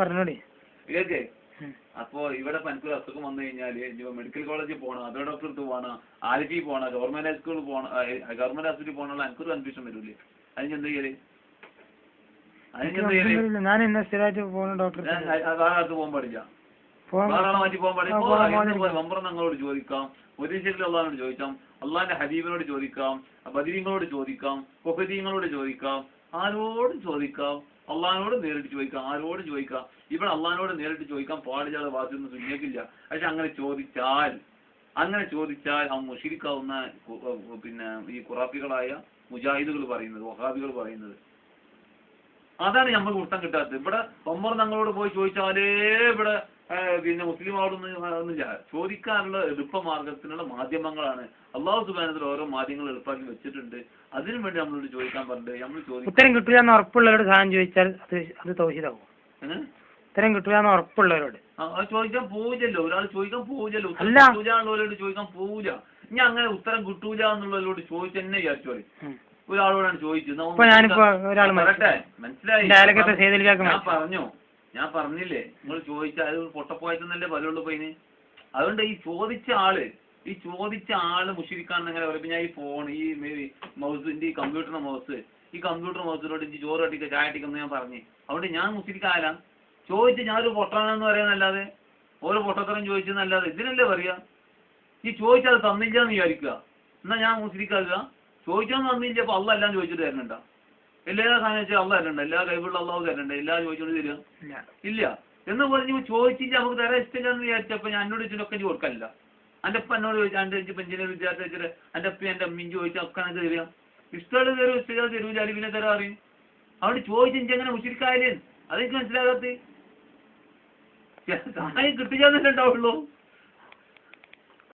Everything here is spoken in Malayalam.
പറഞ്ഞോടി. ഇതൊക്കെ അപ്പോ ഇവിടെ പനിക്കൊരു അസുഖം വന്നു കഴിഞ്ഞാല് മെഡിക്കൽ കോളേജിൽ പോകണം, അതോ ഡോക്ടർ അടുത്ത് പോകണം, ആലപ്പി പോകണം, ഗവൺമെന്റ് സ്കൂളിൽ പോകണം, ഗവൺമെന്റ് ആശുപത്രി പോകണമല്ലോ, എനിക്കൊരു കൺഫ്യൂഷൻ വരൂലേ? അതിനെന്ത് ചെയ്യല്? ഞാൻ ഇന്ന സ്ഥിരമായിട്ട് പോകുന്ന ഡോക്ടർ വേറെ അടുത്ത് പോകാൻ പാടില്ല, വേറെ ആളെ മാറ്റി പോകാൻ പാടില്ല. മെമ്പർ ഞങ്ങളോട് ചോദിക്കാം, ഒരീശയിൽ അള്ളഹാനോട് ചോദിക്കാം, അള്ളാന്റെ ഹബീബിനോട് ചോദിക്കാം, ബദരീങ്ങളോട് ചോദിക്കാം, കൊഹദീങ്ങളോട് ചോദിക്കാം, ആരോടും ചോദിക്കാം, അള്ളഹാനോട് നേരിട്ട് ചോദിക്കാം, ആരോടും ചോദിക്കാം. ഇവിടെ അള്ളഹാനോട് നേരിട്ട് ചോദിക്കാൻ പാടില്ലാതെ ഭാഗത്തൊന്നും ശരിയാക്കില്ല. പക്ഷെ അങ്ങനെ ചോദിച്ചാൽ ആ മുഷിരിക്കാവുന്ന പിന്നെ ഈ ഖുറാഫികളായ മുജാഹിദുകൾ പറയുന്നത്, വഹാബികൾ പറയുന്നത്. അതാണ് നമുക്ക് ഉത്തരം കിട്ടാത്തത്. ഇവിടെ ഒമ്മർ ഞങ്ങളോട് പോയി ചോദിച്ചാലേ ഇവിടെ പിന്നെ മുസ്ലിം ഒന്നുമില്ല. ചോദിക്കാനുള്ള എളുപ്പമാർഗത്തിനുള്ള മാധ്യമങ്ങളാണ് അള്ളാഹു സുബ്ഹാനഹു ഓരോ മാധ്യമങ്ങൾ എളുപ്പമാക്കി വെച്ചിട്ടുണ്ട്. അതിനു വേണ്ടി നമ്മളോട് ചോദിക്കാൻ പറഞ്ഞിട്ട് നമ്മൾ ചോദിക്കും. ഉത്തരം കിട്ടില്ല എന്ന് ഉറപ്പുള്ളവരോട് സാധനം ചോദിച്ചാൽ അത് തൗഹീദാവും. ഉത്തരം കിട്ടില്ല എന്ന് ഉറപ്പുള്ളവരോട് ചോദിക്കാൻ പോവില്ലല്ലോ, ഒരാൾ ചോദിക്കാൻ പോവില്ലല്ലോ. ഉത്തരം ചോദിക്കാൻ പോവില്ല. ഇനി അങ്ങനെ ഉത്തരം കിട്ടൂല എന്നുള്ളവരോട് ചോദിച്ചു തന്നെ വിചാരിച്ചോളി. ഒരാളോടാണ് ചോദിച്ചത്, മനസ്സിലായി? ഞാൻ പറഞ്ഞില്ലേ, നിങ്ങൾ ചോദിച്ചാൽ അത് പൊട്ടപ്പോയതെന്നല്ലേ പലരുള്ളൂ പോയിന്. അതുകൊണ്ട് ഈ ചോദിച്ച ആള് മുഷിരിക്കാണെന്ന് എങ്ങനെ പറയും? ഞാൻ ഈ ഫോൺ, ഈ മൗസിന്റെ ഈ കമ്പ്യൂട്ടറിന്റെ മൗസിനോട് എനിക്ക് ചോറ് കട്ടിക്ക ചായ അടിക്കുന്ന ഞാൻ പറഞ്ഞു. അതുകൊണ്ട് ഞാൻ മുഷിരിക്കാല ചോദിച്ച് ഞാനൊരു പൊട്ടനാണെന്ന് പറയാന്നല്ലാതെ, ഓരോ പൊട്ടത്തരം ചോദിച്ചെന്നല്ലാതെ ഇതിനല്ലേ പറയാ? ഈ ചോദിച്ചാൽ തന്നില്ല എന്ന് വിചാരിക്കുക, എന്നാ ഞാൻ മുഷിരിക്കാക്കുക. ചോദിച്ചോന്ന് തന്നില്ല, അപ്പൊ അള്ളാഹ് എല്ലാം ചോദിച്ചിട്ട് തരണുണ്ടോ? എല്ലാ സാധനം വെച്ചാൽ അള്ളാഹ് തരണ്ട, എല്ലാ കഴിവുള്ള അള്ളാഹു തരണ്ട, എല്ലാം ചോദിച്ചോണ്ട് തരിക ഇല്ല എന്ന് പറഞ്ഞ് ചോദിച്ചിട്ട് നമുക്ക് തരാൻ ഇഷ്ടമില്ല എന്ന് വിചാരിച്ചപ്പോ ഞാൻ എന്നോട് ചോദിച്ചൊക്കെ കൊടുക്കലില്ല. എൻ്റെ അപ്പ എന്നോട് ചോദിച്ചാൽ എൻ്റെ പെഞ്ചിനെ വിദ്യാർത്ഥി വെച്ചിട്ട് എൻ്റെ അപ്പ എൻ്റെ അമ്മയും ചോദിച്ചാൽ ഒക്കെ എനിക്ക് തരിക. ഇഷ്ടമുള്ള തരും, ഇഷ്ടം തരൂല, അല്ലെങ്കിൽ പിന്നെ തരാ അറിയും. അവിടെ ചോദിച്ച് എനിക്ക് എങ്ങനെ മുഷിരിക്കായാലേ അതെനിക്ക് മനസ്സിലാകാത്ത. സഹായം കിട്ടില്ലാന്നല്ലേ ഉണ്ടാവുള്ളൂ.